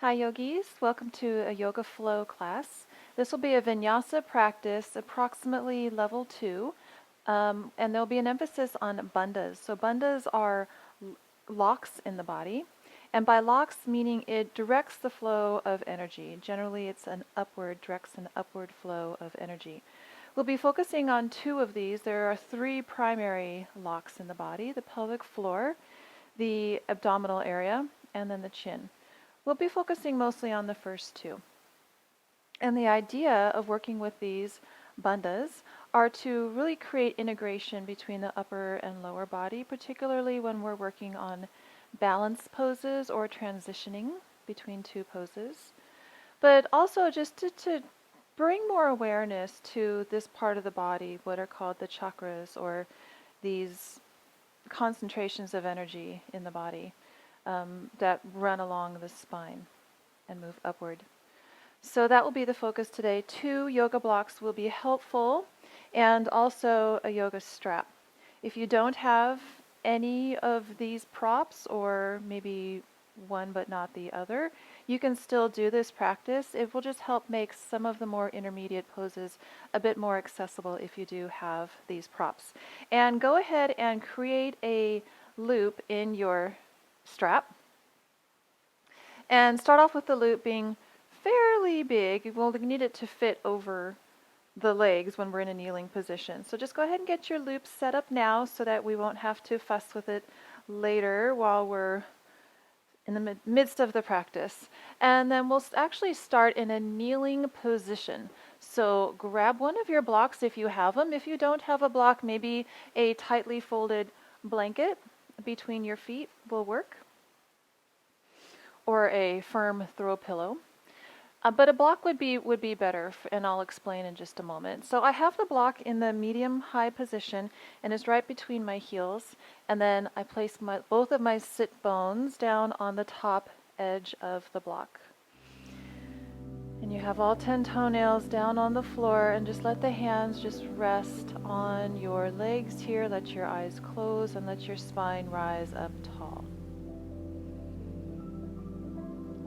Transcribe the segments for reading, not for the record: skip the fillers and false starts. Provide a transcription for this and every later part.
Hi yogis, welcome to a yoga flow class. This will be a vinyasa practice, approximately level 2, and there'll be an emphasis on bandhas. So bandhas are locks in the body, and by locks meaning it directs the flow of energy. Generally directs an upward flow of energy. We'll be focusing on 2 of these. There are 3 primary locks in the body: the pelvic floor, the abdominal area, and then the chin. We'll be focusing mostly on the first 2. And the idea of working with these bandhas are to really create integration between the upper and lower body, particularly when we're working on balance poses or transitioning between 2 poses. But also just to bring more awareness to this part of the body, what are called the chakras, or these concentrations of energy in the body that run along the spine and move upward. So that will be the focus today. 2 yoga blocks will be helpful, and also a yoga strap. If you don't have any of these props, or maybe one but not the other, you can still do this practice. It will just help make some of the more intermediate poses a bit more accessible if you do have these props. And go ahead and create a loop in your strap. And start off with the loop being fairly big. We'll need it to fit over the legs when we're in a kneeling position. So just go ahead and get your loop set up now so that we won't have to fuss with it later while we're in the midst of the practice. And then we'll actually start in a kneeling position. So grab one of your blocks if you have them. If you don't have a block, maybe a tightly folded blanket between your feet will work, or a firm throw pillow. But a block would be better, and I'll explain in just a moment. So I have the block in the medium-high position, and it's right between my heels. And then I place both of my sit bones down on the top edge of the block. And you have all 10 toenails down on the floor, and just let the hands just rest on your legs here. Let your eyes close and let your spine rise up tall.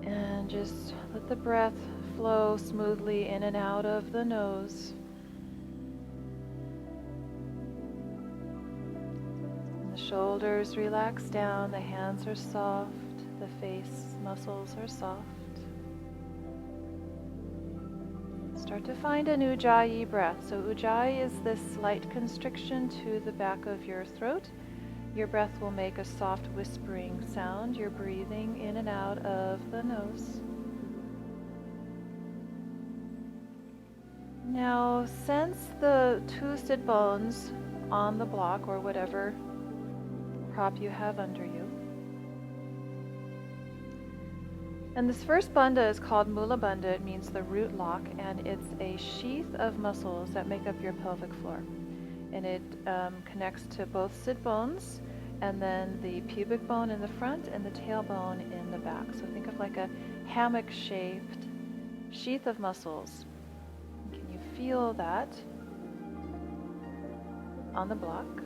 And just let the breath flow smoothly in and out of the nose. And the shoulders relax down, the hands are soft, the face muscles are soft. Start to find an ujjayi breath. So ujjayi is this slight constriction to the back of your throat. Your breath will make a soft whispering sound. You're breathing in and out of the nose. Now sense the 2 sit bones on the block or whatever prop you have under you. And this first bandha is called mula bandha. It means the root lock, and it's a sheath of muscles that make up your pelvic floor. And it connects to both sit bones, and then the pubic bone in the front and the tailbone in the back. So think of like a hammock-shaped sheath of muscles. Can you feel that on the block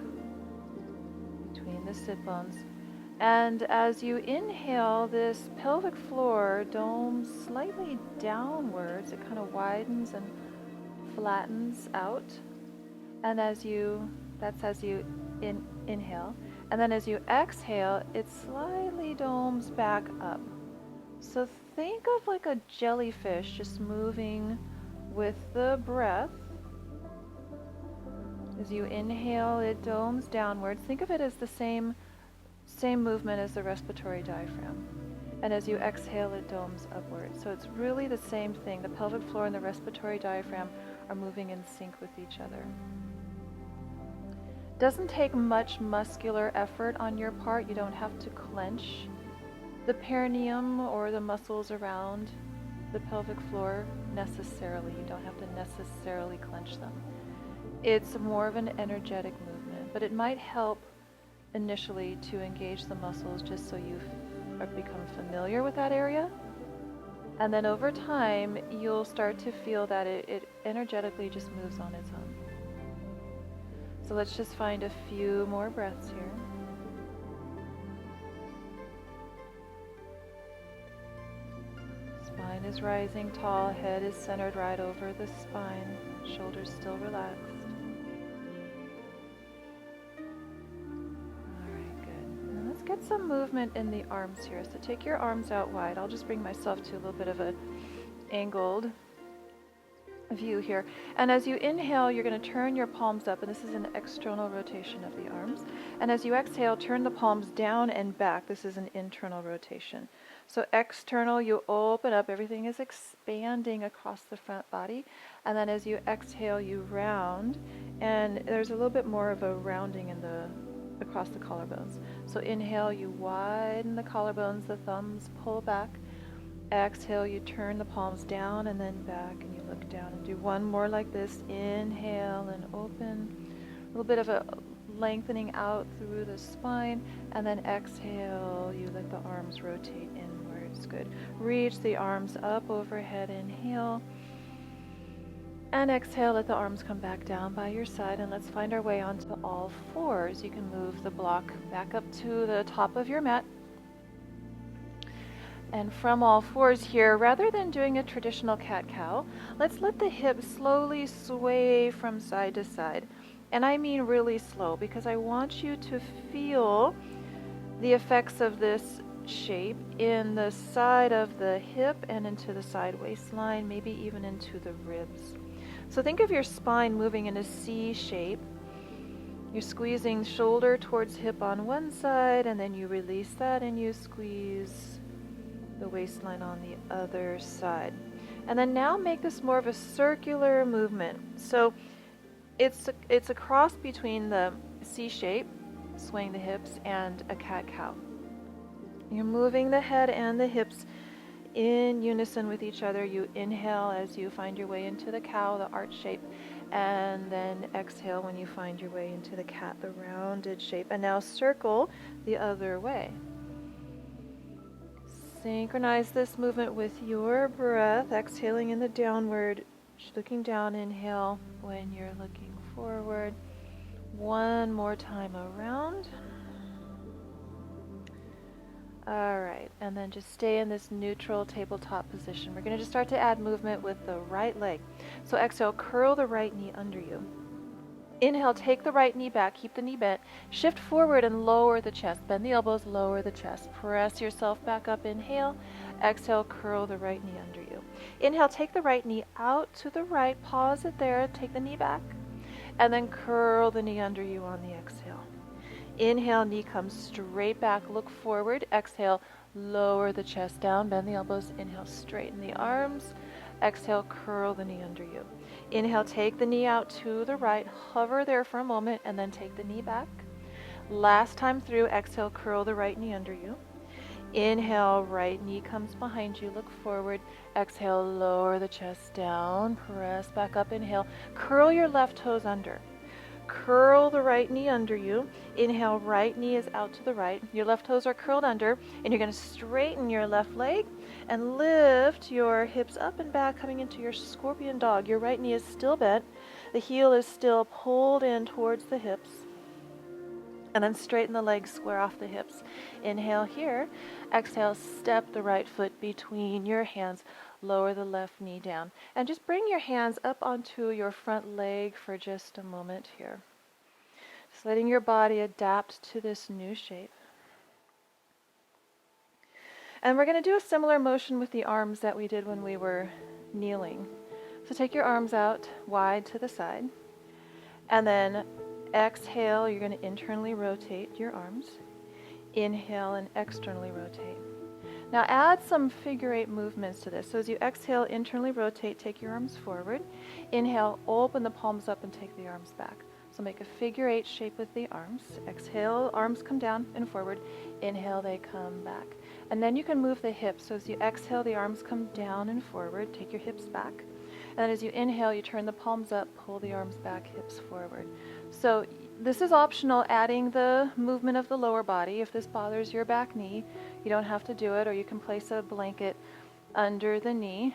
between the sit bones? And as you inhale, this pelvic floor domes slightly downwards. It kind of widens and flattens out. And as you inhale. And then as you exhale, it slightly domes back up. So think of like a jellyfish just moving with the breath. As you inhale, it domes downwards. Think of it as the same movement as the respiratory diaphragm. And as you exhale, it domes upward. So it's really the same thing. The pelvic floor and the respiratory diaphragm are moving in sync with each other. Doesn't take much muscular effort on your part. You don't have to clench the perineum or the muscles around the pelvic floor necessarily. You don't have to necessarily clench them. It's more of an energetic movement, but it might help initially to engage the muscles just so you become familiar with that area. And then over time, you'll start to feel that it energetically just moves on its own. So let's just find a few more breaths here. is rising tall, head is centered right over the spine, shoulders still relaxed. Alright, good. Now let's get some movement in the arms here. So take your arms out wide. I'll just bring myself to a little bit of an angled view here. And as you inhale, you're going to turn your palms up, and this is an external rotation of the arms. And as you exhale, turn the palms down and back. This is an internal rotation. So external, you open up, everything is expanding across the front body. And then as you exhale, you round, and there's a little bit more of a rounding in across the collarbones. So inhale, you widen the collarbones, the thumbs pull back. Exhale, you turn the palms down and then back, and you look down, and do one more like this. Inhale and open. A little bit of a lengthening out through the spine, and then exhale, you let the arms rotate inwards. Good. Reach the arms up overhead. Inhale. And exhale, let the arms come back down by your side, and let's find our way onto all fours. You can move the block back up to the top of your mat. And from all fours here, rather than doing a traditional cat-cow, let's let the hips slowly sway from side to side. And I mean really slow, because I want you to feel the effects of this shape in the side of the hip and into the side waistline, maybe even into the ribs. So think of your spine moving in a C shape. You're squeezing shoulder towards hip on one side, and then you release that and you squeeze the waistline on the other side. And then now make this more of a circular movement. So it's a cross between the C shape, swaying the hips, and a cat-cow. You're moving the head and the hips in unison with each other. You inhale as you find your way into the cow, the arch shape, and then exhale when you find your way into the cat, the rounded shape. And now circle the other way. Synchronize this movement with your breath, exhaling in the downward, looking down, inhale when you're looking forward. One more time around. All right, and then just stay in this neutral tabletop position. We're going to just start to add movement with the right leg. So exhale, curl the right knee under you. Inhale, take the right knee back, keep the knee bent. Shift forward and lower the chest. Bend the elbows, lower the chest. Press yourself back up, inhale. Exhale, curl the right knee under you. Inhale, take the right knee out to the right. Pause it there, take the knee back. And then curl the knee under you on the exhale. Inhale, knee comes straight back, look forward. Exhale, lower the chest down, bend the elbows. Inhale, straighten the arms. Exhale, curl the knee under you. Inhale, take the knee out to the right, hover there for a moment, and then take the knee back. Last time through, exhale, curl the right knee under you. Inhale, right knee comes behind you, look forward. Exhale, lower the chest down, press back up, inhale. Curl your left toes under. Curl the right knee under you. Inhale, right knee is out to the right. Your left toes are curled under, and you're going to straighten your left leg and lift your hips up and back, coming into your scorpion dog. Your right knee is still bent. The heel is still pulled in towards the hips. And then straighten the legs, square off the hips. Inhale here. Exhale, step the right foot between your hands. Lower the left knee down. And just bring your hands up onto your front leg for just a moment here. Just letting your body adapt to this new shape. And we're going to do a similar motion with the arms that we did when we were kneeling. So take your arms out wide to the side. And then exhale, you're going to internally rotate your arms. Inhale and externally rotate. Now add some figure eight movements to this. So as you exhale, internally rotate, take your arms forward. Inhale, open the palms up and take the arms back. So make a figure eight shape with the arms. Exhale, arms come down and forward. Inhale, they come back. And then you can move the hips. So as you exhale, the arms come down and forward. Take your hips back. And then as you inhale, you turn the palms up, pull the arms back, hips forward. So this is optional, adding the movement of the lower body. If this bothers your back knee, you don't have to do it, or you can place a blanket under the knee.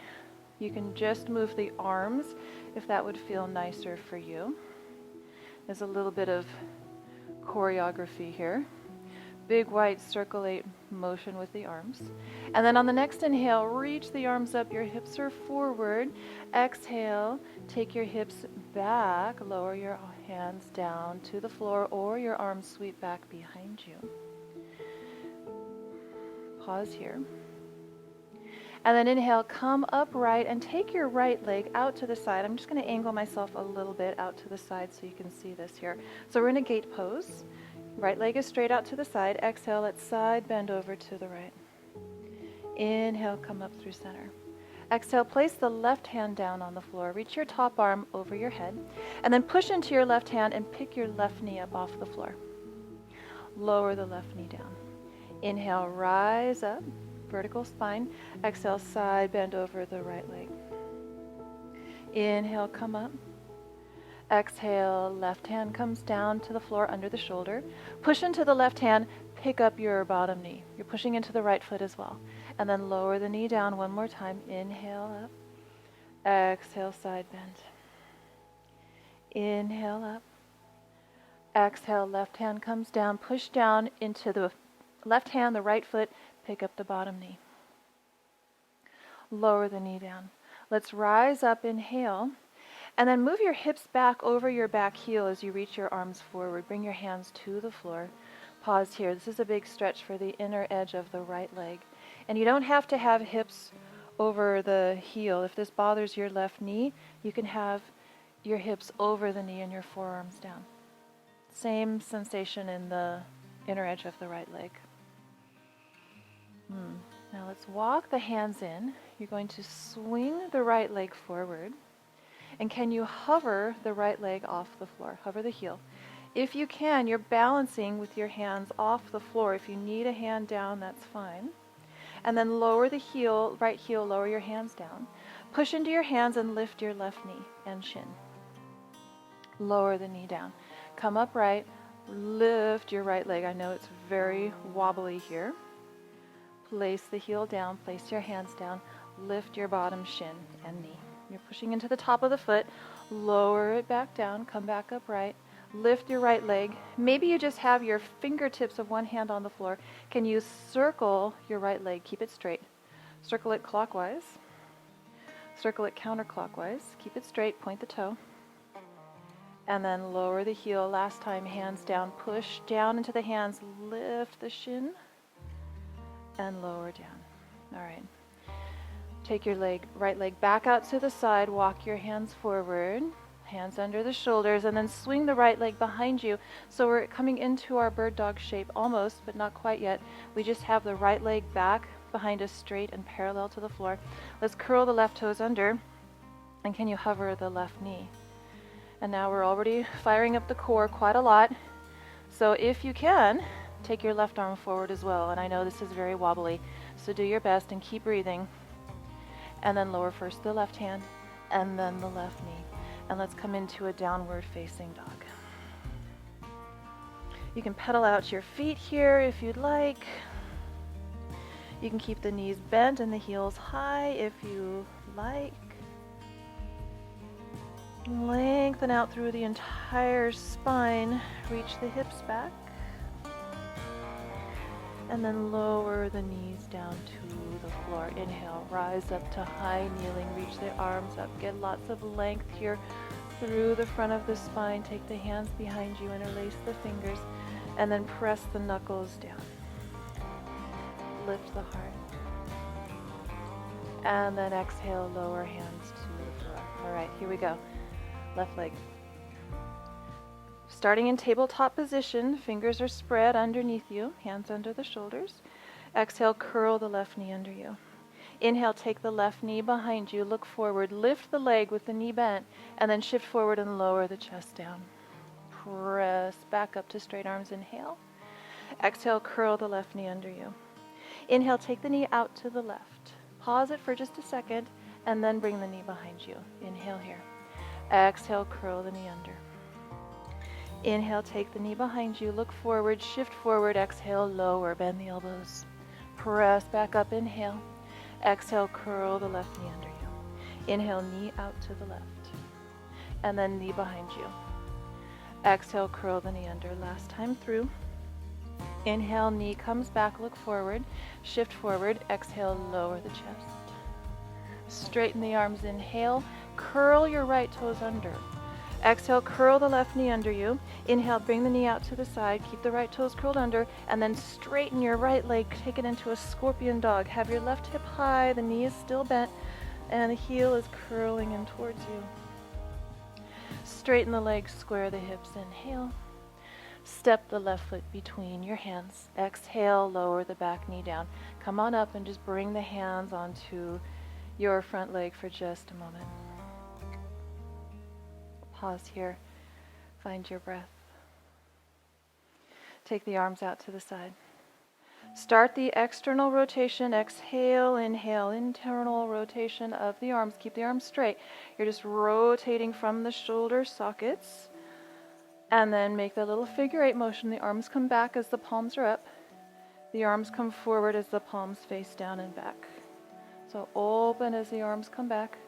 You can just move the arms if that would feel nicer for you. There's a little bit of choreography here. Big white circulate motion with the arms. And then on the next inhale, reach the arms up, your hips are forward. Exhale, take your hips back, lower your hands down to the floor or your arms sweep back behind you. Pause here. And then inhale, come upright and take your right leg out to the side. I'm just going to angle myself a little bit out to the side so you can see this here. So we're in a gate pose. Right leg is straight out to the side. Exhale, let's side bend over to the right. Inhale, come up through center. Exhale, place the left hand down on the floor. Reach your top arm over your head. And then push into your left hand and pick your left knee up off the floor. Lower the left knee down. Inhale, rise up, vertical spine. Exhale, side bend over the right leg. Inhale, come up. Exhale, left hand comes down to the floor under the shoulder. Push into the left hand, pick up your bottom knee. You're pushing into the right foot as well. And then lower the knee down one more time. Inhale up. Exhale, side bend. Inhale up. Exhale, left hand comes down. Push down into the left hand, the right foot. Pick up the bottom knee. Lower the knee down. Let's rise up, inhale. And then move your hips back over your back heel as you reach your arms forward. Bring your hands to the floor. Pause here. This is a big stretch for the inner edge of the right leg. And you don't have to have hips over the heel. If this bothers your left knee, you can have your hips over the knee and your forearms down. Same sensation in the inner edge of the right leg. Now let's walk the hands in. You're going to swing the right leg forward. And can you hover the right leg off the floor? Hover the heel. If you can, you're balancing with your hands off the floor. If you need a hand down, that's fine. And then lower the heel, right heel, lower your hands down. Push into your hands and lift your left knee and shin. Lower the knee down. Come upright, lift your right leg. I know it's very wobbly here. Place the heel down, place your hands down, lift your bottom shin and knee. You're pushing into the top of the foot, lower it back down, come back upright, lift your right leg. Maybe you just have your fingertips of one hand on the floor. Can you circle your right leg? Keep it straight. Circle it clockwise. Circle it counterclockwise. Keep it straight, point the toe. And then lower the heel. Last time, hands down, push down into the hands, lift the shin, and lower down. All right. Take your right leg back out to the side, walk your hands forward, hands under the shoulders, and then swing the right leg behind you. So we're coming into our bird dog shape almost, but not quite yet. We just have the right leg back behind us, straight and parallel to the floor. Let's curl the left toes under, and can you hover the left knee? And now we're already firing up the core quite a lot. So if you can, take your left arm forward as well. And I know this is very wobbly, so do your best and keep breathing. And then lower first the left hand and then the left knee. And let's come into a downward facing dog. You can pedal out your feet here if you'd like. You can keep the knees bent and the heels high if you like. Lengthen out through the entire spine. Reach the hips back. And then lower the knees down to the floor. Inhale, rise up to high kneeling. Reach the arms up. Get lots of length here through the front of the spine. Take the hands behind you, interlace the fingers, and then press the knuckles down. Lift the heart. And then exhale, lower hands to the floor. All right, here we go. Left leg. Starting in tabletop position, fingers are spread underneath you, hands under the shoulders. Exhale, curl the left knee under you. Inhale, take the left knee behind you, look forward, lift the leg with the knee bent, and then shift forward and lower the chest down. Press back up to straight arms, inhale. Exhale, curl the left knee under you. Inhale, take the knee out to the left. Pause it for just a second, and then bring the knee behind you. Inhale here. Exhale, curl the knee under. Inhale, take the knee behind you, look forward, shift forward, exhale, lower, bend the elbows. Press back up, inhale. Exhale, curl the left knee under you. Inhale, knee out to the left. And then knee behind you. Exhale, curl the knee under. Last time through. Inhale, knee comes back, look forward, shift forward, exhale, lower the chest. Straighten the arms, inhale, curl your right toes under. Exhale, curl the left knee under you. Inhale, bring the knee out to the side, keep the right toes curled under, and then straighten your right leg, take it into a scorpion dog. Have your left hip high, the knee is still bent, and the heel is curling in towards you. Straighten the legs, square the hips, inhale. Step the left foot between your hands. Exhale, lower the back knee down. Come on up and just bring the hands onto your front leg for just a moment. Pause here. Find your breath. Take the arms out to the side. Start the external rotation. Exhale, inhale, internal rotation of the arms. Keep the arms straight. You're just rotating from the shoulder sockets. And then make the little figure 8 motion. The arms come back as the palms are up. The arms come forward as the palms face down and back. So open as the arms come back,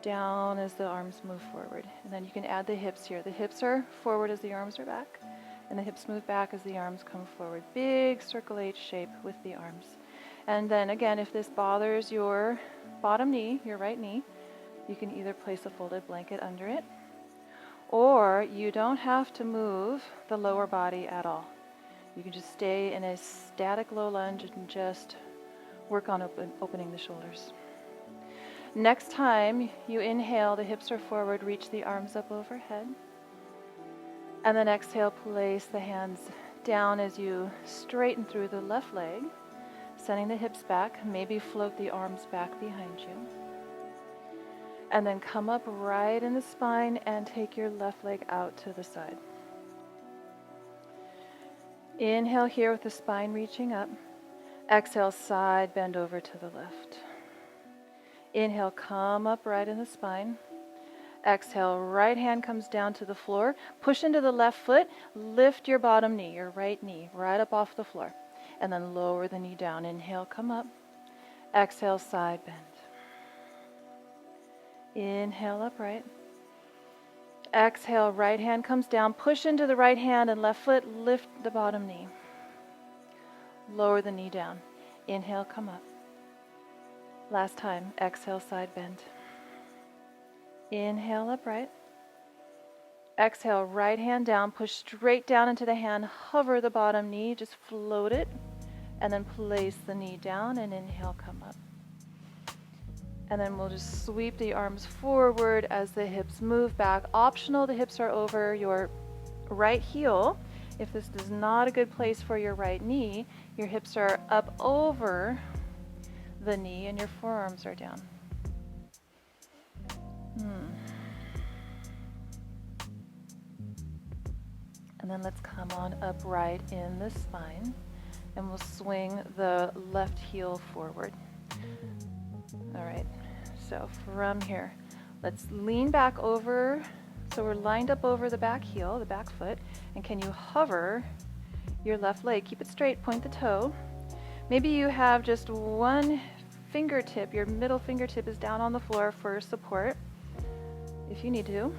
down as the arms move forward. And then you can add the hips here. The hips are forward as the arms are back, and the hips move back as the arms come forward. Big circle H shape with the arms. And then again, if this bothers your bottom knee, your right knee, you can either place a folded blanket under it, or you don't have to move the lower body at all. You can just stay in a static low lunge and just work on opening the shoulders. Next time you inhale, the hips are forward, reach the arms up overhead. And then exhale, place the hands down as you straighten through the left leg, sending the hips back, maybe float the arms back behind you. And then come up right in the spine and take your left leg out to the side. Inhale here with the spine reaching up. Exhale, side bend over to the left. Inhale, come up right in the spine. Exhale, right hand comes down to the floor. Push into the left foot. Lift your bottom knee, your right knee, right up off the floor. And then lower the knee down. Inhale, come up. Exhale, side bend. Inhale, upright. Exhale, right hand comes down. Push into the right hand and left foot. Lift the bottom knee. Lower the knee down. Inhale, come up. Last time. Exhale, side bend. Inhale, upright. Exhale, right hand down. Push straight down into the hand. Hover the bottom knee. Just float it. And then place the knee down and inhale, come up. And then we'll just sweep the arms forward as the hips move back. Optional, the hips are over your right heel. If this is not a good place for your right knee, your hips are up over the knee and your forearms are down. And then let's come on upright in the spine, and we'll swing the left heel forward. All right, so from here, let's lean back over. So we're lined up over the back heel, the back foot, and can you hover your left leg? Keep it straight, point the toe. Maybe you have just one fingertip, your middle fingertip is down on the floor for support, if you need to.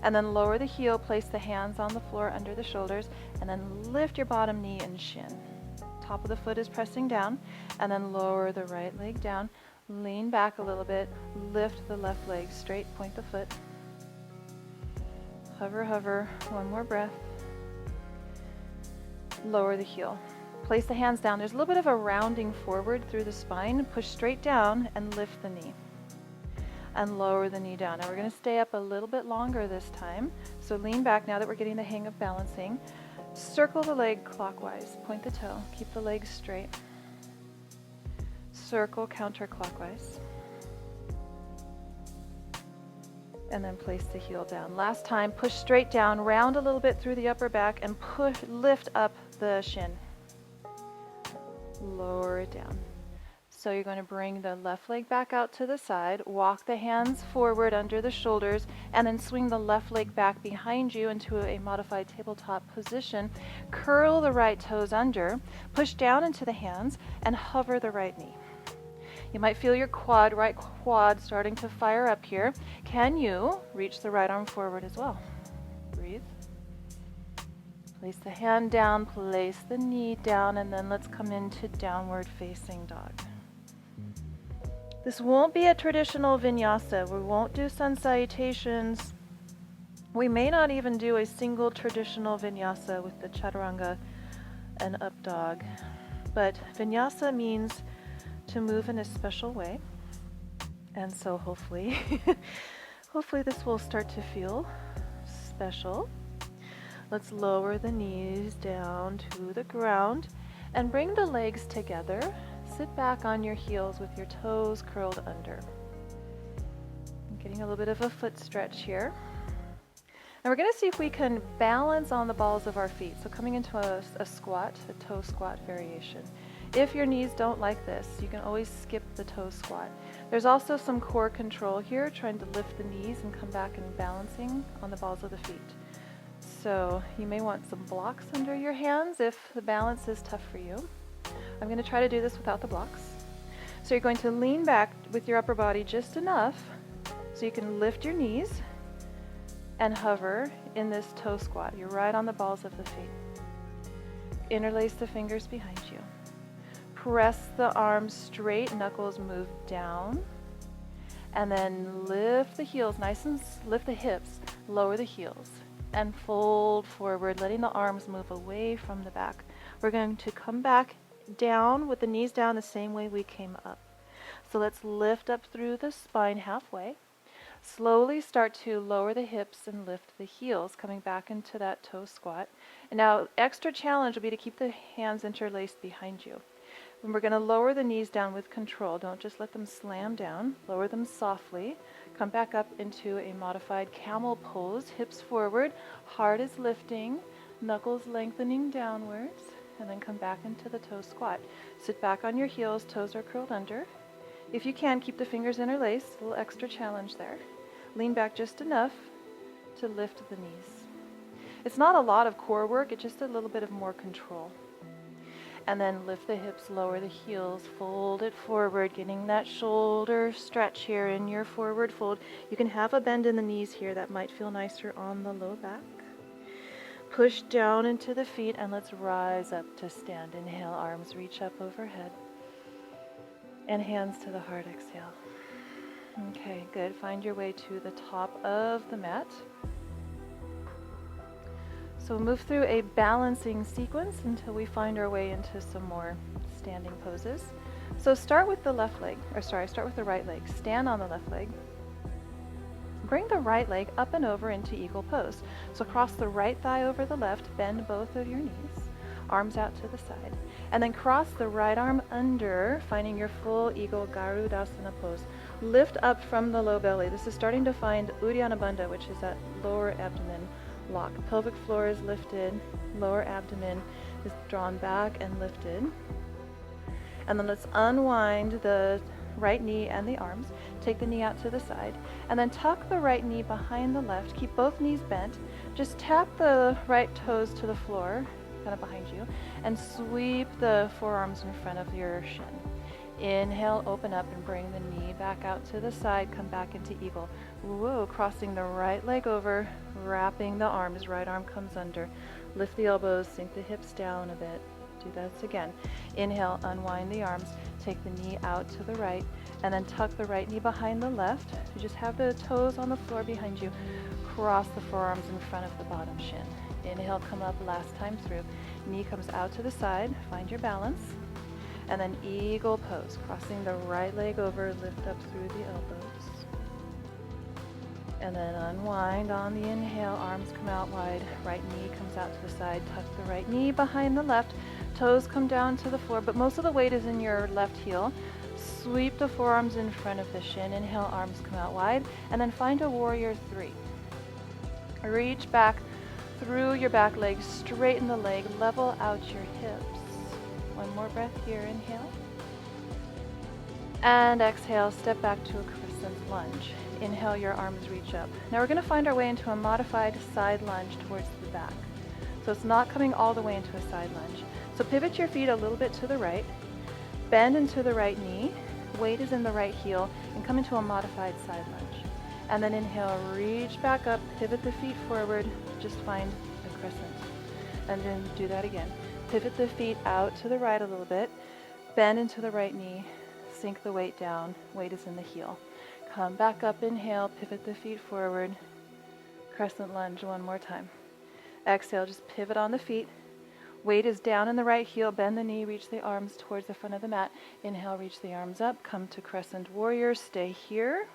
And then lower the heel, place the hands on the floor under the shoulders, and then lift your bottom knee and shin. Top of the foot is pressing down, and then lower the right leg down. Lean back a little bit, lift the left leg straight, point the foot. Hover, hover, one more breath. Lower the heel. Place the hands down. There's a little bit of a rounding forward through the spine. Push straight down and lift the knee. And lower the knee down. Now we're going to stay up a little bit longer this time. So lean back now that we're getting the hang of balancing. Circle the leg clockwise. Point the toe. Keep the legs straight. Circle counterclockwise. And then place the heel down. Last time, push straight down, round a little bit through the upper back, and lift up the shin. Lower it down. So you're going to bring the left leg back out to the side, walk the hands forward under the shoulders, and then swing the left leg back behind you into a modified tabletop position. Curl the right toes under, push down into the hands, and hover the right knee. You might feel your right quad starting to fire up here. Can you reach the right arm forward as well? Breathe. Place the hand down, place the knee down, and then let's come into downward facing dog. This won't be a traditional vinyasa. We won't do sun salutations. We may not even do a single traditional vinyasa with the chaturanga and up dog. But vinyasa means to move in a special way. And so hopefully, hopefully this will start to feel special. Let's lower the knees down to the ground and bring the legs together. Sit back on your heels with your toes curled under. I'm getting a little bit of a foot stretch here. And we're going to see if we can balance on the balls of our feet. So coming into a squat, a toe squat variation. If your knees don't like this, you can always skip the toe squat. There's also some core control here, trying to lift the knees and come back and balancing on the balls of the feet. So you may want some blocks under your hands if the balance is tough for you. I'm going to try to do this without the blocks. So you're going to lean back with your upper body just enough so you can lift your knees and hover in this toe squat. You're right on the balls of the feet. Interlace the fingers behind you. Press the arms straight, knuckles move down. And then lift the heels, lift the hips, lower the heels. And fold forward, letting the arms move away from the back. We're going to come back down with the knees down the same way we came up. So let's lift up through the spine halfway. Slowly start to lower the hips and lift the heels, coming back into that toe squat. And now extra challenge will be to keep the hands interlaced behind you. And we're going to lower the knees down with control. Don't just let them slam down. Lower them softly. Come back up into a modified camel pose. Hips forward, heart is lifting, knuckles lengthening downwards, and then come back into the toe squat. Sit back on your heels, toes are curled under. If you can, keep the fingers interlaced, a little extra challenge there. Lean back just enough to lift the knees. It's not a lot of core work, it's just a little bit of more control. And then lift the hips, lower the heels, fold it forward, getting that shoulder stretch here in your forward fold. You can have a bend in the knees here, that might feel nicer on the low back. Push down into the feet and let's rise up to stand. Inhale, arms reach up overhead. And hands to the heart, exhale. Okay, good. Find your way to the top of the mat. So move through a balancing sequence until we find our way into some more standing poses. So start with the start with the right leg. Stand on the left leg. Bring the right leg up and over into eagle pose. So cross the right thigh over the left, bend both of your knees, arms out to the side. And then cross the right arm under, finding your full eagle Garudasana pose. Lift up from the low belly. This is starting to find Uddiyana Bandha, which is that lower abdomen lock. Pelvic floor is lifted, lower abdomen is drawn back and lifted. And then let's unwind the right knee and the arms. Take the knee out to the side. And then tuck the right knee behind the left. Keep both knees bent. Just tap the right toes to the floor, kind of behind you, and sweep the forearms in front of your shin. Inhale, open up and bring the knee back out to the side. Come back into eagle. Whoa, crossing the right leg over, wrapping the arms. Right arm comes under. Lift the elbows, sink the hips down a bit. Do that again. Inhale, unwind the arms. Take the knee out to the right, and then tuck the right knee behind the left. You just have the toes on the floor behind you. Cross the forearms in front of the bottom shin. Inhale, come up last time through. Knee comes out to the side. Find your balance. And then eagle pose, crossing the right leg over, lift up through the elbows. And then unwind on the inhale, arms come out wide, right knee comes out to the side, tuck the right knee behind the left, toes come down to the floor, but most of the weight is in your left heel. Sweep the forearms in front of the shin, inhale, arms come out wide, and then find a warrior three. Reach back through your back leg, straighten the leg, level out your hips. One more breath here, inhale. And exhale, step back to a crescent lunge. Inhale, your arms reach up. Now we're going to find our way into a modified side lunge towards the back. So it's not coming all the way into a side lunge. So pivot your feet a little bit to the right, bend into the right knee, weight is in the right heel, and come into a modified side lunge. And then inhale, reach back up, pivot the feet forward, just find a crescent. And then do that again. Pivot the feet out to the right a little bit. Bend into the right knee. Sink the weight down. Weight is in the heel. Come back up, inhale, pivot the feet forward. Crescent lunge one more time. Exhale, just pivot on the feet. Weight is down in the right heel. Bend the knee, reach the arms towards the front of the mat. Inhale, reach the arms up. Come to crescent warrior. Stay here.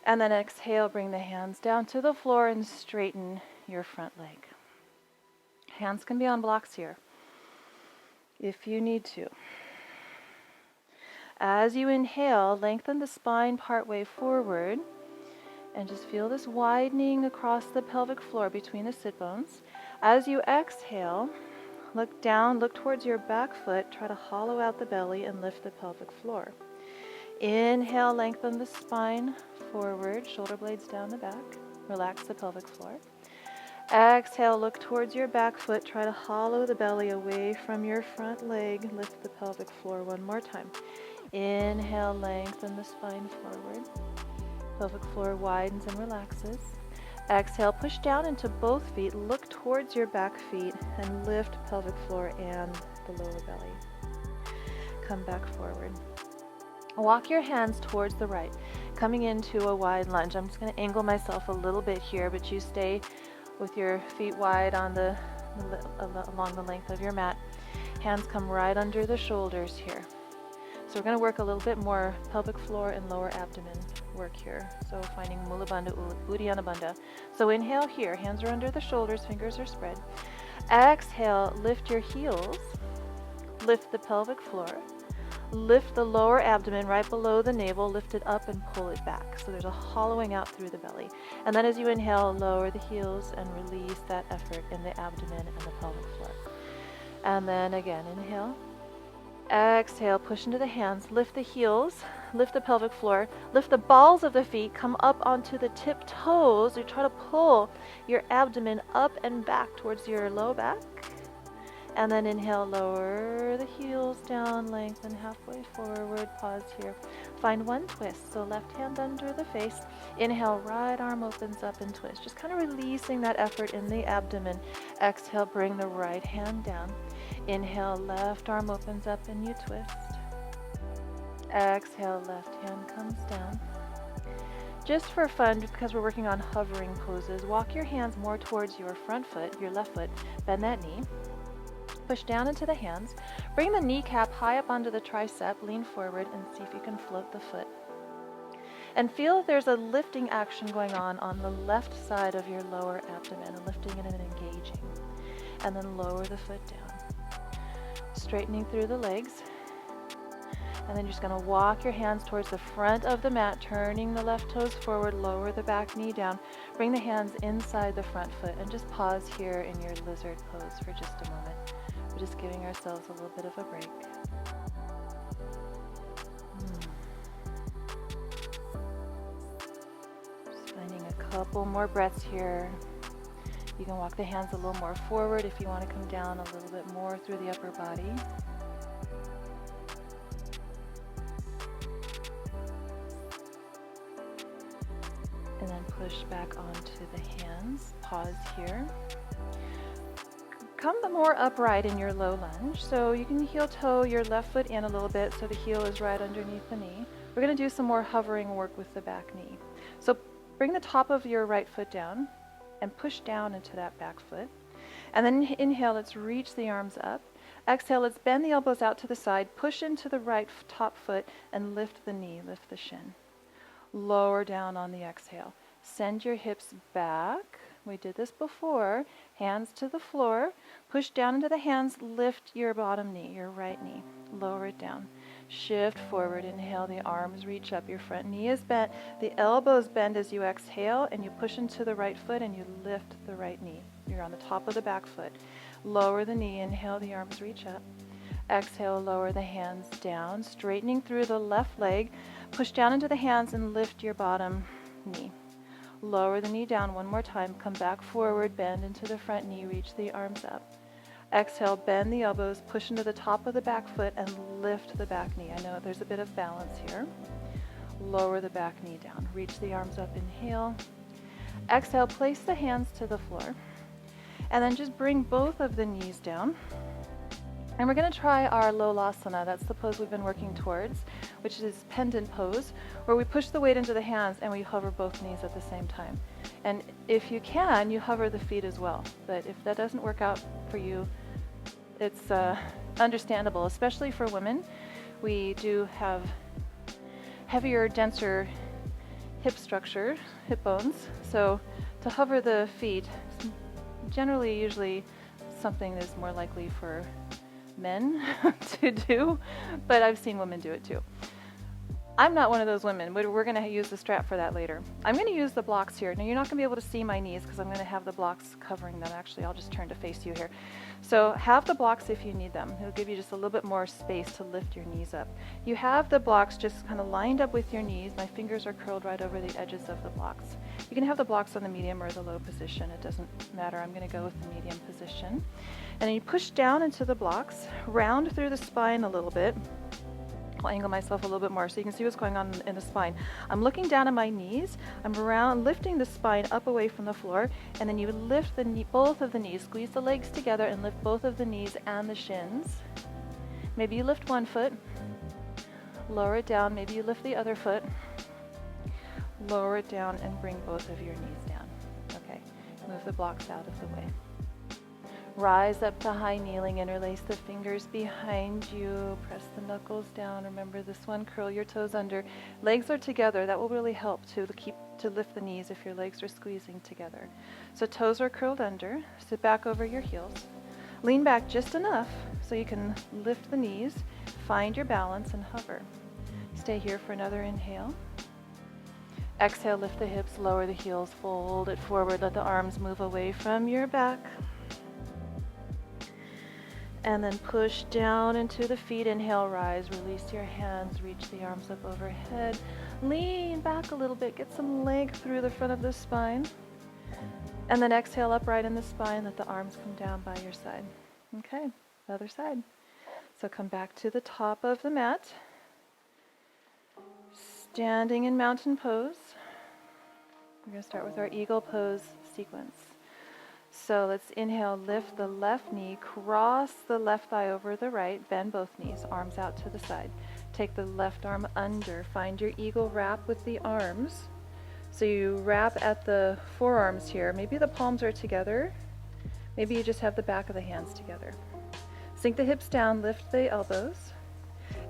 And then exhale, bring the hands down to the floor and straighten your front leg. Hands can be on blocks here if you need to. As you inhale, lengthen the spine partway forward and just feel this widening across the pelvic floor between the sit bones. As you exhale, look down, look towards your back foot, try to hollow out the belly and lift the pelvic floor. Inhale, lengthen the spine forward, shoulder blades down the back, relax the pelvic floor. Exhale, look towards your back foot, try to hollow the belly away from your front leg, lift the pelvic floor one more time. Inhale, lengthen the spine forward. Pelvic floor widens and relaxes. Exhale, push down into both feet, look towards your back feet and lift pelvic floor and the lower belly. Come back forward. Walk your hands towards the right, coming into a wide lunge. I'm just going to angle myself a little bit here, but you stay with your feet wide on along the length of your mat. Hands come right under the shoulders here. So we're going to work a little bit more pelvic floor and lower abdomen work here. So finding mula bandha, uddiyana bandha. So inhale here, hands are under the shoulders, fingers are spread. Exhale, lift your heels, lift the pelvic floor, lift the lower abdomen right below the navel, lift it up and pull it back. So there's a hollowing out through the belly. And then as you inhale, lower the heels and release that effort in the abdomen and the pelvic floor. And then again, inhale. Exhale, push into the hands, lift the heels, lift the pelvic floor, lift the balls of the feet, come up onto the tip toes. You try to pull your abdomen up and back towards your low back. And then inhale, lower the heels down, lengthen halfway forward, pause here. Find one twist, so left hand under the face. Inhale, right arm opens up and twist. Just kind of releasing that effort in the abdomen. Exhale, bring the right hand down. Inhale, left arm opens up and you twist. Exhale, left hand comes down. Just for fun, because we're working on hovering poses, walk your hands more towards your front foot, your left foot, bend that knee. Push down into the hands. Bring the kneecap high up onto the tricep, lean forward and see if you can float the foot. And feel there's a lifting action going on the left side of your lower abdomen, lifting it and engaging. And then lower the foot down. Straightening through the legs. And then you're just going to walk your hands towards the front of the mat, turning the left toes forward, lower the back knee down. Bring the hands inside the front foot and just pause here in your lizard pose for just a moment. We're just giving ourselves a little bit of a break. Just finding a couple more breaths here. You can walk the hands a little more forward if you want to come down a little bit more through the upper body. And then push back onto the hands. Pause here. Come more upright in your low lunge. So you can heel toe your left foot in a little bit so the heel is right underneath the knee. We're going to do some more hovering work with the back knee. So bring the top of your right foot down and push down into that back foot. And then inhale, let's reach the arms up. Exhale, let's bend the elbows out to the side, push into the right top foot and lift the knee, lift the shin. Lower down on the exhale. Send your hips back. We did this before. Hands to the floor. Push down into the hands, lift your bottom knee, your right knee. Lower it down. Shift forward, inhale, the arms reach up, your front knee is bent, the elbows bend as you exhale, and you push into the right foot and you lift the right knee. You're on the top of the back foot. Lower the knee, inhale, the arms reach up. Exhale, lower the hands down, straightening through the left leg. Push down into the hands and lift your bottom knee. Lower the knee down one more time, come back forward, bend into the front knee, reach the arms up. Exhale, bend the elbows, push into the top of the back foot and lift the back knee. I know there's a bit of balance here. Lower the back knee down. Reach the arms up, inhale. Exhale, place the hands to the floor. And then just bring both of the knees down. And we're going to try our lolasana. That's the pose we've been working towards, which is pendant pose, where we push the weight into the hands and we hover both knees at the same time. And if you can, you hover the feet as well. But if that doesn't work out for you, it's understandable, especially for women. We do have heavier, denser hip structure, hip bones. So to hover the feet, generally, usually something is more likely for men to do, but I've seen women do it too. I'm not one of those women. We're going to use the strap for that later. I'm going to use the blocks here. Now, you're not going to be able to see my knees because I'm going to have the blocks covering them. Actually, I'll just turn to face you here. So have the blocks if you need them. It'll give you just a little bit more space to lift your knees up. You have the blocks just kind of lined up with your knees. My fingers are curled right over the edges of the blocks. You can have the blocks on the medium or the low position. It doesn't matter. I'm going to go with the medium position. And then you push down into the blocks, round through the spine a little bit. I'll angle myself a little bit more so you can see what's going on in the spine. I'm looking down at my knees. I'm around, lifting the spine up away from the floor, and then you lift the both of the knees. Squeeze the legs together and lift both of the knees and the shins. Maybe you lift one foot, lower it down. Maybe you lift the other foot, lower it down, and bring both of your knees down. Okay, move the blocks out of the way. Rise up to high kneeling, interlace the fingers behind you, press the knuckles down. Remember this one, curl your toes under. Legs are together. That will really help to lift the knees if your legs are squeezing together. So toes are curled under. Sit back over your heels. Lean back just enough so you can lift the knees, find your balance, and hover. Stay here for another inhale. Exhale, lift the hips, lower the heels, fold it forward. Let the arms move away from your back. And then push down into the feet. Inhale, rise, release your hands, reach the arms up overhead. Lean back a little bit, get some length through the front of the spine. And then exhale, upright in the spine, let the arms come down by your side. Okay, other side. So come back to the top of the mat. Standing in mountain pose. We're going to start with our eagle pose sequence. So let's inhale, lift the left knee, cross the left thigh over the right, bend both knees, arms out to the side. Take the left arm under, find your eagle wrap with the arms. So you wrap at the forearms here. Maybe the palms are together. Maybe you just have the back of the hands together. Sink the hips down, lift the elbows.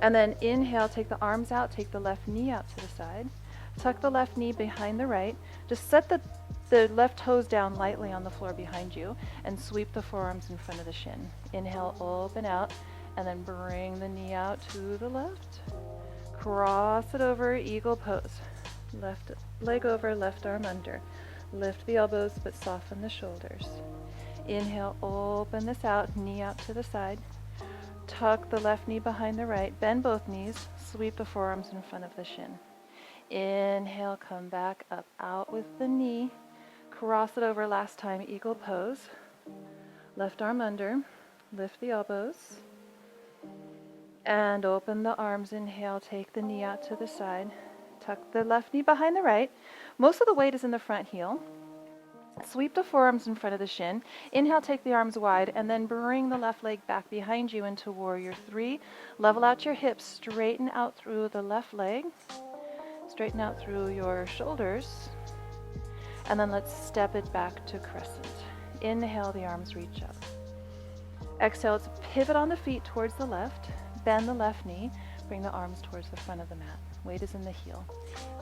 And then inhale, take the arms out, take the left knee out to the side. Tuck the left knee behind the right. Just set the left toes down lightly on the floor behind you and sweep the forearms in front of the shin. Inhale, open out, and then bring the knee out to the left. Cross it over, eagle pose. Left leg over, left arm under. Lift the elbows, but soften the shoulders. Inhale, open this out, knee out to the side. Tuck the left knee behind the right, bend both knees, sweep the forearms in front of the shin. Inhale, come back up, out with the knee. Cross it over last time, eagle pose. Left arm under, lift the elbows. And open the arms, inhale, take the knee out to the side. Tuck the left knee behind the right. Most of the weight is in the front heel. Sweep the forearms in front of the shin. Inhale, take the arms wide, and then bring the left leg back behind you into warrior three. Level out your hips, straighten out through the left leg. Straighten out through your shoulders. And then let's step it back to crescent. Inhale, the arms reach up. Exhale, let's pivot on the feet towards the left. Bend the left knee. Bring the arms towards the front of the mat. Weight is in the heel.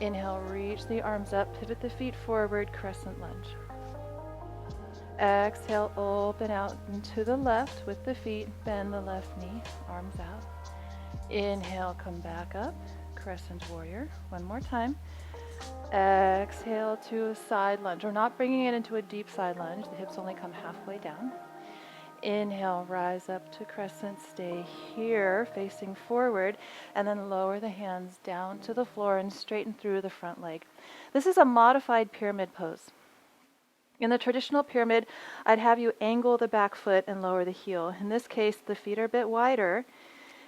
Inhale, reach the arms up. Pivot the feet forward, crescent lunge. Exhale, open out into the left with the feet. Bend the left knee, arms out. Inhale, come back up. Crescent warrior. One more time. Exhale to a side lunge. We're not bringing it into a deep side lunge. The hips only come halfway down. Inhale, rise up to crescent. Stay here, facing forward, and then lower the hands down to the floor and straighten through the front leg. This is a modified pyramid pose. In the traditional pyramid, I'd have you angle the back foot and lower the heel. In this case, the feet are a bit wider,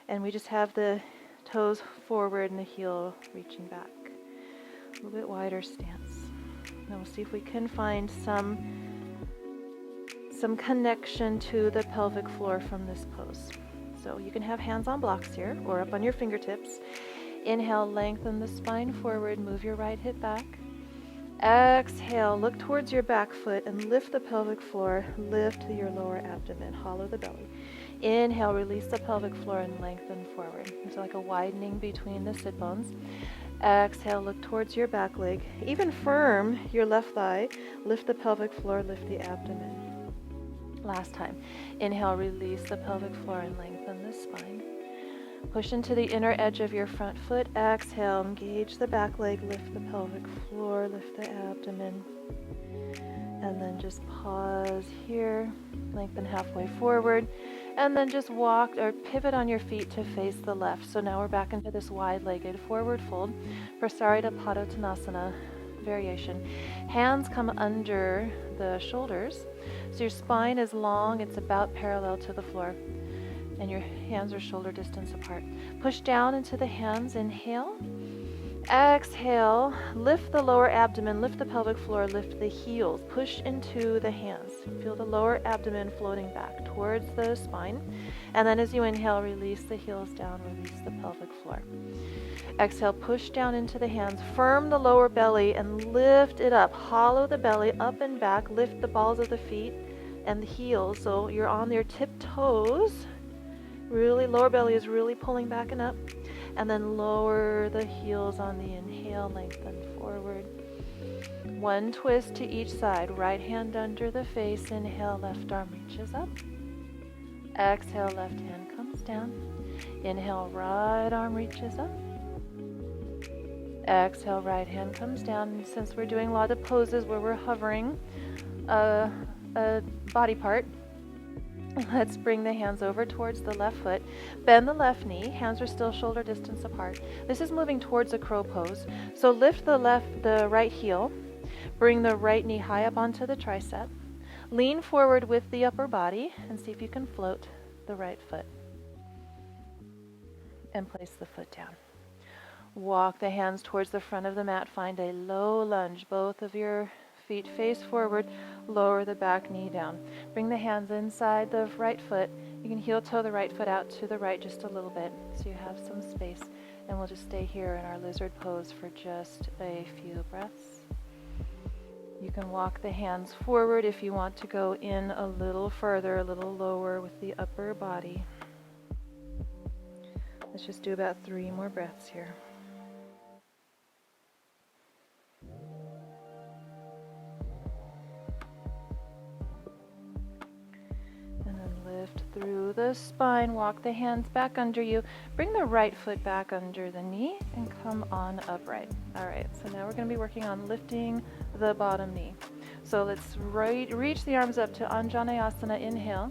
and we just have the toes forward and the heel reaching back. A little bit wider stance. Now we'll see if we can find some some connection to the pelvic floor from this pose. So you can have hands on blocks here or up on your fingertips. Inhale, lengthen the spine forward, move your right hip back. Exhale, look towards your back foot and lift the pelvic floor, lift your lower abdomen, hollow the belly. Inhale, release the pelvic floor and lengthen forward. It's like a widening between the sit bones. Exhale, look towards your back leg. Even firm your left thigh, lift the pelvic floor, lift the abdomen. Last time. Inhale, release the pelvic floor and lengthen the spine. Push into the inner edge of your front foot. Exhale, engage the back leg, lift the pelvic floor, lift the abdomen. And then just pause here, lengthen halfway forward. And then just walk or pivot on your feet to face the left. So now we're back into this wide-legged forward fold, Prasarita Padottanasana variation. Hands come under the shoulders. So your spine is long, it's about parallel to the floor. And your hands are shoulder distance apart. Push down into the hands, inhale. Exhale, lift the lower abdomen, lift the pelvic floor, lift the heels, push into the hands. Feel the lower abdomen floating back towards the spine. And then as you inhale, release the heels down, release the pelvic floor. Exhale, push down into the hands, firm the lower belly and lift it up. Hollow the belly up and back, lift the balls of the feet and the heels. So you're on your tiptoes. Really, lower belly is really pulling back and up. And then lower the heels on the inhale, lengthen forward. One twist to each side. Right hand under the face. Inhale, left arm reaches up. Exhale, left hand comes down. Inhale, right arm reaches up. Exhale, right hand comes down. And since we're doing a lot of poses where we're hovering a body part, let's bring the hands over towards the left foot. Bend the left knee. Hands are still shoulder distance apart. This is moving towards a crow pose. So lift the right heel. Bring the right knee high up onto the tricep. Lean forward with the upper body and see if you can float the right foot. And place the foot down. Walk the hands towards the front of the mat. Find a low lunge. Both of your feet face forward. Lower the back knee down. Bring the hands inside the right foot. You can heel toe the right foot out to the right just a little bit so you have some space. And we'll just stay here in our lizard pose for just a few breaths. You can walk the hands forward if you want to go in a little further, a little lower with the upper body. Let's just do about 3 more breaths here. Lift through the spine, walk the hands back under you. Bring the right foot back under the knee and come on upright. All right, so now we're going to be working on lifting the bottom knee. So let's reach the arms up to Anjaneyasana. Inhale.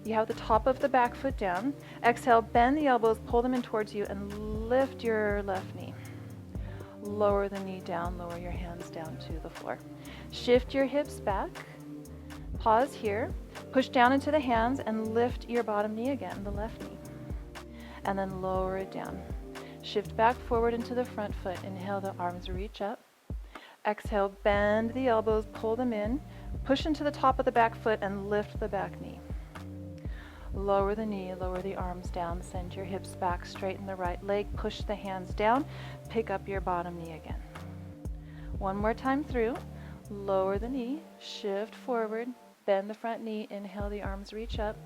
You have the top of the back foot down. Exhale, bend the elbows, pull them in towards you, and lift your left knee. Lower the knee down, lower your hands down to the floor. Shift your hips back. Pause here. Push down into the hands and lift your bottom knee again, the left knee. And then lower it down. Shift back forward into the front foot. Inhale, the arms reach up. Exhale, bend the elbows, pull them in. Push into the top of the back foot and lift the back knee. Lower the knee, lower the arms down. Send your hips back, straighten the right leg. Push the hands down. Pick up your bottom knee again. One more time through. Lower the knee, shift forward. Bend the front knee, inhale, the arms reach up.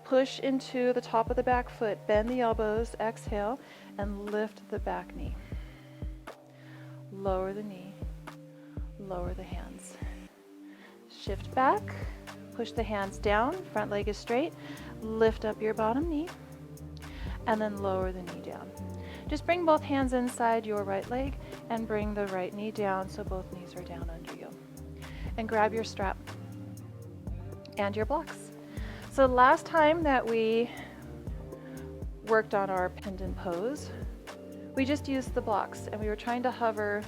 Push into the top of the back foot, bend the elbows, exhale, and lift the back knee. Lower the knee, lower the hands. Shift back, push the hands down, front leg is straight, lift up your bottom knee, and then lower the knee down. Just bring both hands inside your right leg and bring the right knee down so both knees are down under you. And grab your strap and your blocks. So last time that we worked on our pendant pose, we just used the blocks and we were trying to hover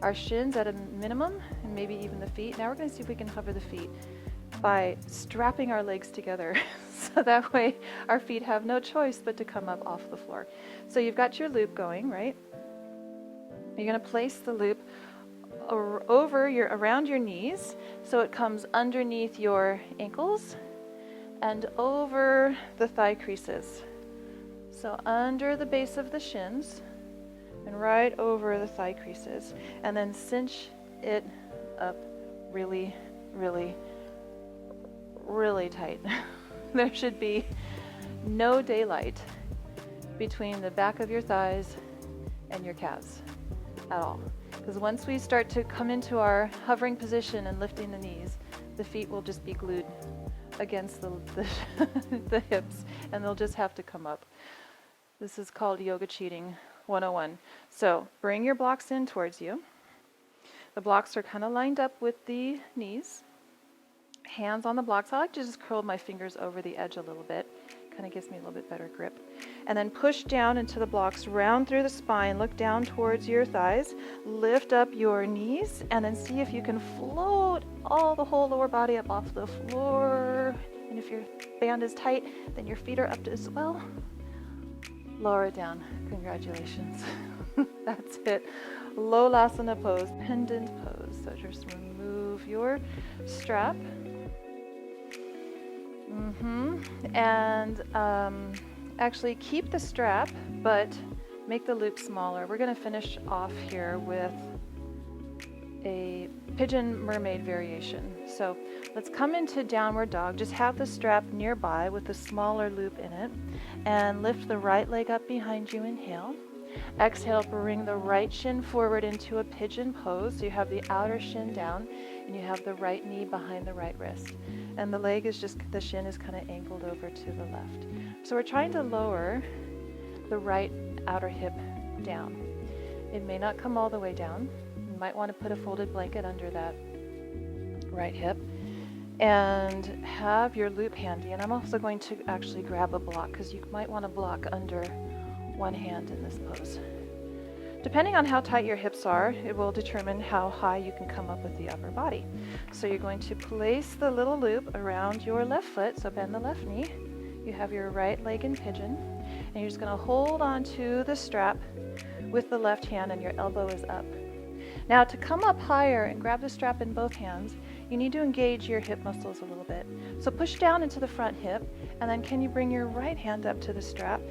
our shins at a minimum and maybe even the feet. Now we're going to see if we can hover the feet by strapping our legs together so that way our feet have no choice but to come up off the floor. So you've got your loop going, right? You're going to place the loop around your knees, so it comes underneath your ankles and over the thigh creases. So under the base of the shins and right over the thigh creases, and then cinch it up really, really, really tight. There should be no daylight between the back of your thighs and your calves at all. Because once we start to come into our hovering position and lifting the knees, the feet will just be glued against the hips, and they'll just have to come up. This is called yoga cheating 101. So bring your blocks in towards you. The blocks are kind of lined up with the knees. Hands on the blocks. I like to just curl my fingers over the edge a little bit. Kind of gives me a little bit better grip. And then push down into the blocks, round through the spine, look down towards your thighs, lift up your knees, and then see if you can float the whole lower body up off the floor. And if your band is tight, then your feet are up as well. Lower it down. Congratulations. That's it. Lolasana pose, pendant pose. So just remove your strap. And actually keep the strap, but make the loop smaller. We're going to finish off here with a pigeon mermaid variation. So let's come into downward dog. Just have the strap nearby with a smaller loop in it, and lift the right leg up behind you. Inhale. Exhale, bring the right shin forward into a pigeon pose. So you have the outer shin down and you have the right knee behind the right wrist. And the leg is just, the shin is kind of angled over to the left. So we're trying to lower the right outer hip down. It may not come all the way down. You might want to put a folded blanket under that right hip and have your loop handy. And I'm also going to actually grab a block because you might want to block under one hand in this pose. Depending on how tight your hips are, it will determine how high you can come up with the upper body. So you're going to place the little loop around your left foot, so bend the left knee. You have your right leg in pigeon, and you're just going to hold on to the strap with the left hand and your elbow is up. Now to come up higher and grab the strap in both hands, you need to engage your hip muscles a little bit. So push down into the front hip, and then can you bring your right hand up to the strap?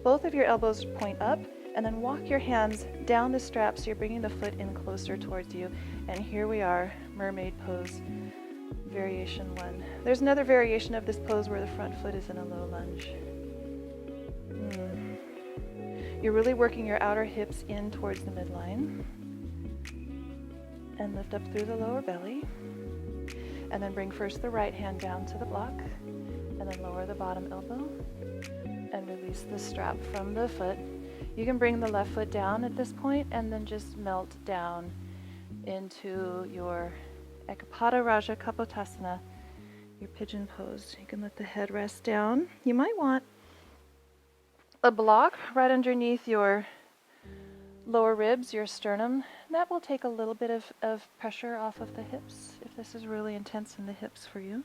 Both of your elbows point up, and then walk your hands down the strap so you're bringing the foot in closer towards you. And here we are, mermaid pose, variation 1. There's another variation of this pose where the front foot is in a low lunge. You're really working your outer hips in towards the midline. And lift up through the lower belly. And then bring first the right hand down to the block, and then lower the bottom elbow, and release the strap from the foot. You can bring the left foot down at this point and then just melt down into your Ekapada Raja Kapotasana, your pigeon pose. You can let the head rest down. You might want a block right underneath your lower ribs, your sternum. That will take a little bit of pressure off of the hips if this is really intense in the hips for you.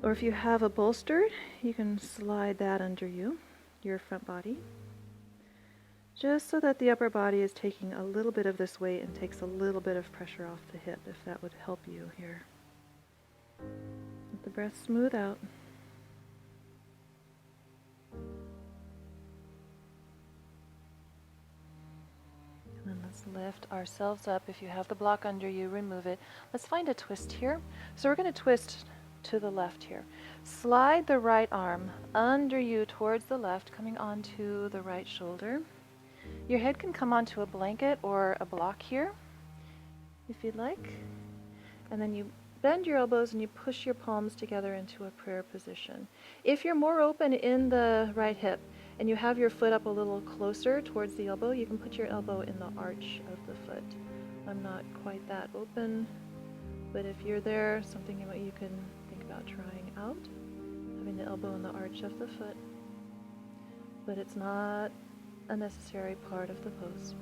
Or if you have a bolster, you can slide that under you, your front body, just so that the upper body is taking a little bit of this weight and takes a little bit of pressure off the hip, if that would help you here. Let the breath smooth out. And then let's lift ourselves up. If you have the block under you, remove it. Let's find a twist here. So we're going to twist to the left here. Slide the right arm under you towards the left, coming onto the right shoulder. Your head can come onto a blanket or a block here, if you'd like. And then you bend your elbows and you push your palms together into a prayer position. If you're more open in the right hip and you have your foot up a little closer towards the elbow, you can put your elbow in the arch of the foot. I'm not quite that open, but if you're there, something you can think about trying out, having the elbow in the arch of the foot. But it's not a necessary part of the pose.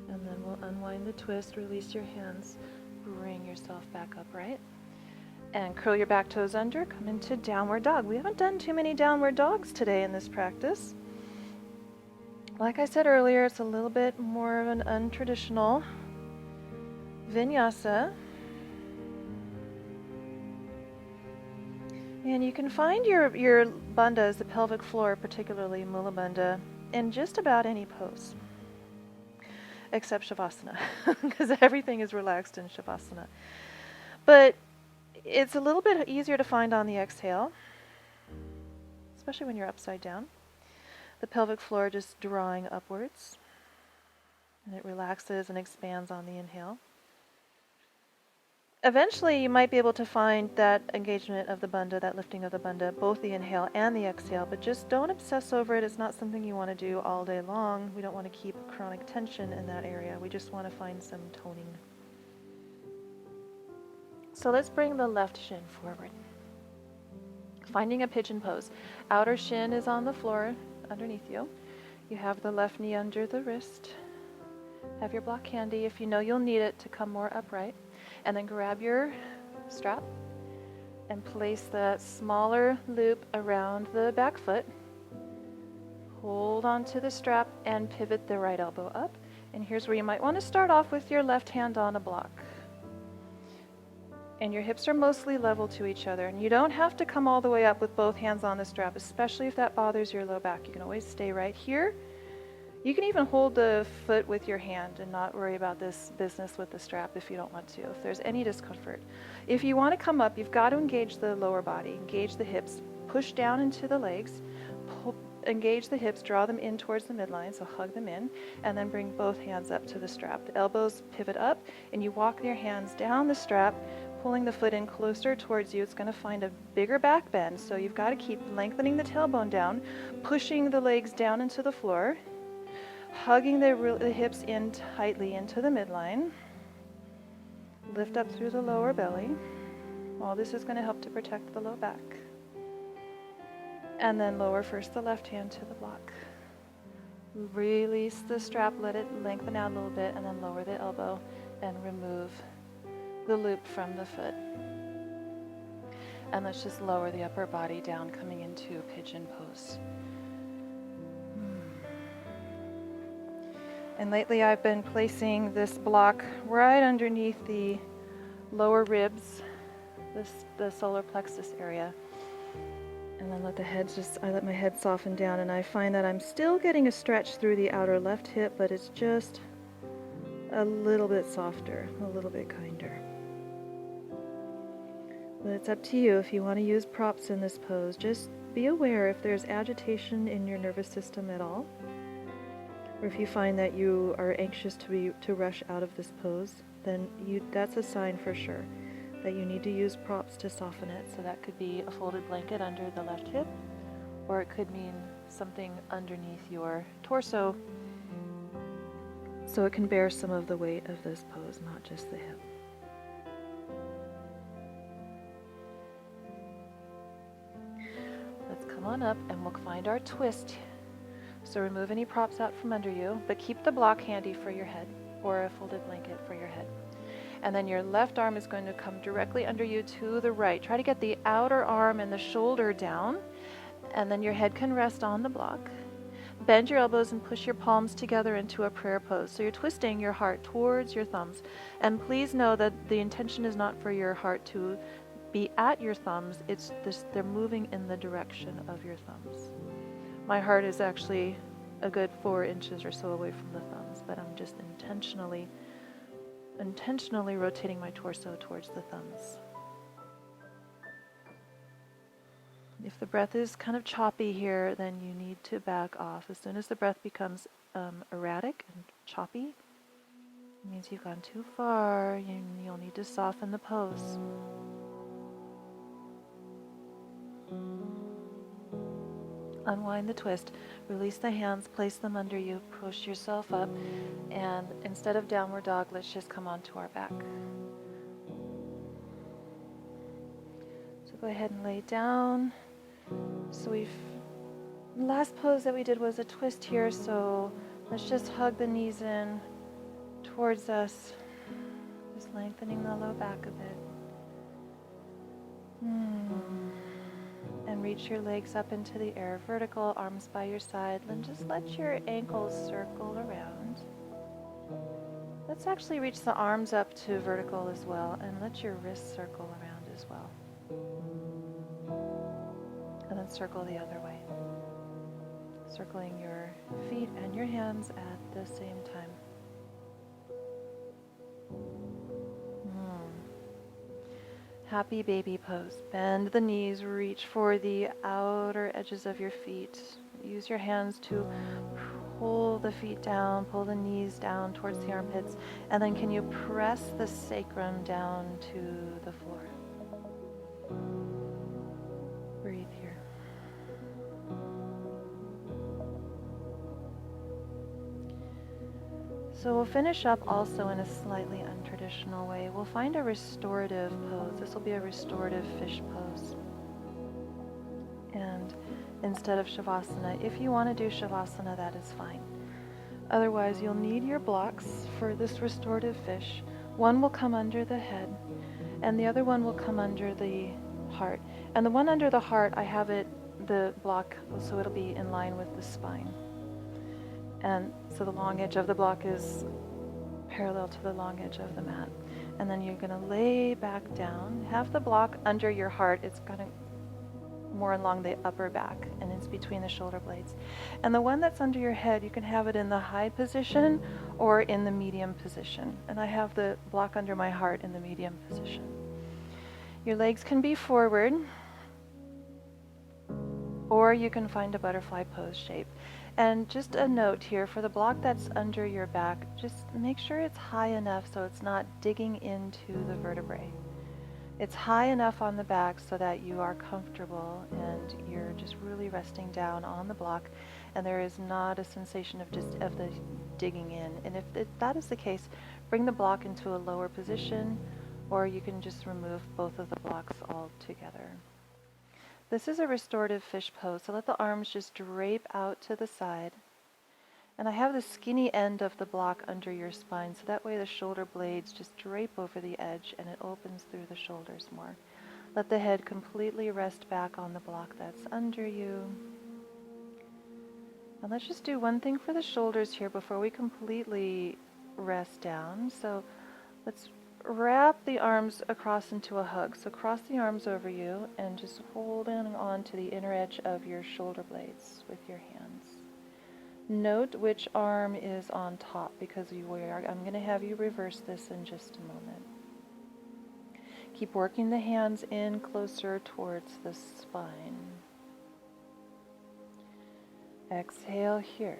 And then we'll unwind the twist, release your hands, bring yourself back upright, and curl your back toes under, come into downward dog. We haven't done too many downward dogs today in this practice. Like I said earlier, it's a little bit more of an untraditional vinyasa. And you can find your bandhas, the pelvic floor, particularly mula bandha, in just about any pose, except shavasana, because everything is relaxed in shavasana. But it's a little bit easier to find on the exhale, especially when you're upside down. The pelvic floor just drawing upwards, and it relaxes and expands on the inhale. Eventually, you might be able to find that engagement of the bandha, that lifting of the bandha, both the inhale and the exhale, but just don't obsess over it. It's not something you want to do all day long. We don't want to keep chronic tension in that area. We just want to find some toning. So let's bring the left shin forward. Finding a pigeon pose. Outer shin is on the floor underneath you. You have the left knee under the wrist. Have your block handy if you know you'll need it to come more upright. And then grab your strap and place the smaller loop around the back foot. Hold onto the strap and pivot the right elbow up. And here's where you might want to start off with your left hand on a block. And your hips are mostly level to each other. And you don't have to come all the way up with both hands on the strap, especially if that bothers your low back. You can always stay right here. You can even hold the foot with your hand and not worry about this business with the strap if you don't want to, if there's any discomfort. If you want to come up, you've got to engage the lower body, engage the hips, push down into the legs, engage the hips, draw them in towards the midline, so hug them in, and then bring both hands up to the strap. The elbows pivot up, and you walk your hands down the strap, pulling the foot in closer towards you. It's going to find a bigger back bend, so you've got to keep lengthening the tailbone down, pushing the legs down into the floor, hugging the hips in tightly into the midline. Lift up through the lower belly. All this is going to help to protect the low back. And then lower first the left hand to the block. Release the strap, let it lengthen out a little bit, and then lower the elbow and remove the loop from the foot. And let's just lower the upper body down, coming into pigeon pose. And lately I've been placing this block right underneath the lower ribs, the solar plexus area. And then I let my head soften down, and I find that I'm still getting a stretch through the outer left hip, but it's just a little bit softer, a little bit kinder. But it's up to you if you want to use props in this pose. Just be aware if there's agitation in your nervous system at all, or if you find that you are anxious to rush out of this pose, then that's a sign for sure that you need to use props to soften it. So that could be a folded blanket under the left hip, or it could mean something underneath your torso so it can bear some of the weight of this pose, not just the hip. Let's come on up and we'll find our twist. So remove any props out from under you, but keep the block handy for your head, or a folded blanket for your head. And then your left arm is going to come directly under you to the right. Try to get the outer arm and the shoulder down, and then your head can rest on the block. Bend your elbows and push your palms together into a prayer pose. So you're twisting your heart towards your thumbs. And please know that the intention is not for your heart to be at your thumbs. They're moving in the direction of your thumbs. My heart is actually a good 4 inches or so away from the thumbs, but I'm just intentionally rotating my torso towards the thumbs. If the breath is kind of choppy here, then you need to back off. As soon as the breath becomes erratic and choppy, it means you've gone too far. You'll need to soften the pose. Unwind the twist, release the hands, place them under you, push yourself up, and instead of downward dog, let's just come onto our back. So go ahead and lay down. So last pose that we did was a twist here, so let's just hug the knees in towards us, just lengthening the low back a bit. And reach your legs up into the air, vertical, arms by your side. Then just let your ankles circle around. Let's actually reach the arms up to vertical as well, and let your wrists circle around as well. And then circle the other way. Circling your feet and your hands at the same time. Happy baby pose. Bend the knees, reach for the outer edges of your feet. Use your hands to pull the feet down, pull the knees down towards the armpits, and then can you press the sacrum down to the floor? Breathe here. So we'll finish up also in a slightly untraditional way. We'll find a restorative pose. This will be a restorative fish pose. And instead of Shavasana, if you want to do Shavasana, that is fine. Otherwise, you'll need your blocks for this restorative fish. One will come under the head, and the other one will come under the heart. And the one under the heart, I have it, the block, so it'll be in line with the spine. And so the long edge of the block is parallel to the long edge of the mat. And then you're going to lay back down. Have the block under your heart. It's kind of more along the upper back, and it's between the shoulder blades. And the one that's under your head, you can have it in the high position or in the medium position. And I have the block under my heart in the medium position. Your legs can be forward, or you can find a butterfly pose shape. And just a note here, for the block that's under your back, just make sure it's high enough so it's not digging into the vertebrae. It's high enough on the back so that you are comfortable and you're just really resting down on the block, and there is not a sensation of the digging in. And if that is the case, bring the block into a lower position, or you can just remove both of the blocks altogether. This is a restorative fish pose, so let the arms just drape out to the side. And I have the skinny end of the block under your spine, so that way the shoulder blades just drape over the edge and it opens through the shoulders more. Let the head completely rest back on the block that's under you. And let's just do one thing for the shoulders here before we completely rest down. So let's wrap the arms across into a hug. So cross the arms over you and just holding on to the inner edge of your shoulder blades with your hands. Note which arm is on top, because I'm going to have you reverse this in just a moment. Keep working the hands in closer towards the spine. Exhale here.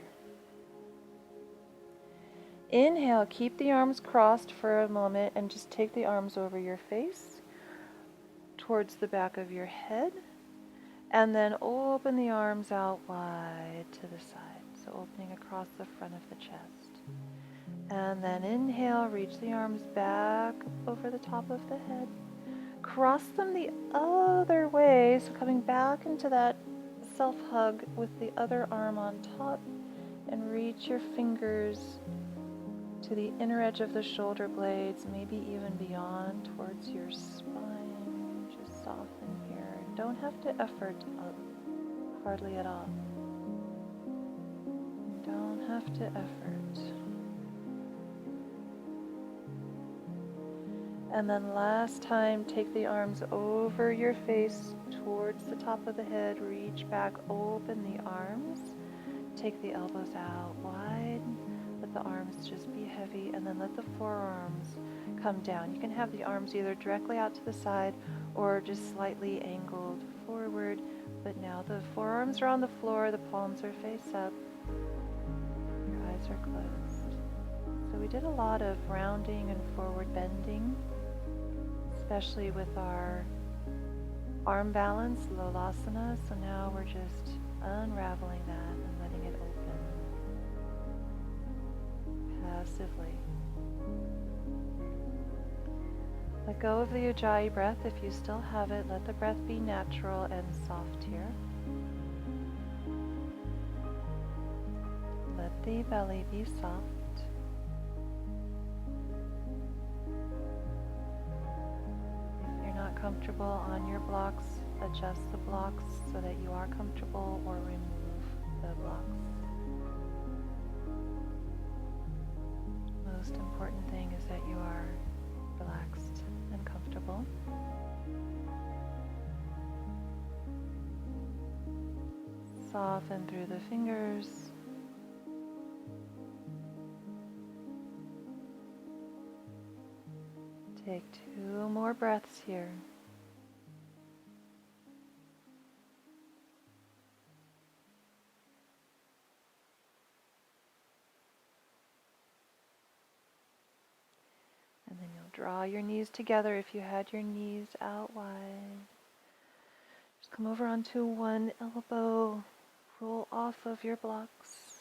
Inhale, keep the arms crossed for a moment and just take the arms over your face towards the back of your head, and then open the arms out wide to the side. So opening across the front of the chest. And then inhale, reach the arms back over the top of the head. Cross them the other way, so coming back into that self-hug with the other arm on top, and reach your fingers to the inner edge of the shoulder blades, maybe even beyond towards your spine. Just soften here. Don't have to effort hardly at all. Don't have to effort. And then last time, take the arms over your face towards the top of the head. Reach back, open the arms. Take the elbows out wide. Let the arms just be heavy, and then let the forearms come down. You can have the arms either directly out to the side or just slightly angled forward. But now the forearms are on the floor, the palms are face up. Eyes are closed. So we did a lot of rounding and forward bending, especially with our arm balance, Lolasana. So now we're just unraveling that and letting it open passively. Let go of the Ujjayi breath if you still have it. Let the breath be natural and soft here. Let the belly be soft. If you're not comfortable on your blocks, adjust the blocks so that you are comfortable or remove the blocks. Most important thing is that you are relaxed and comfortable. Soften through the fingers. Take 2 more breaths here. And then you'll draw your knees together if you had your knees out wide. Just come over onto one elbow, roll off of your blocks,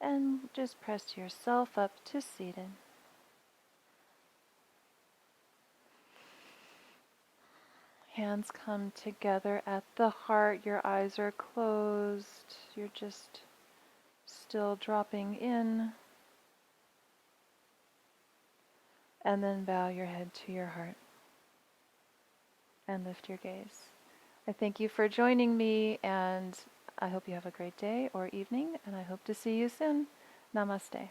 and just press yourself up to seated. Hands come together at the heart. Your eyes are closed. You're just still dropping in. And then bow your head to your heart and lift your gaze. I thank you for joining me, and I hope you have a great day or evening, and I hope to see you soon. Namaste.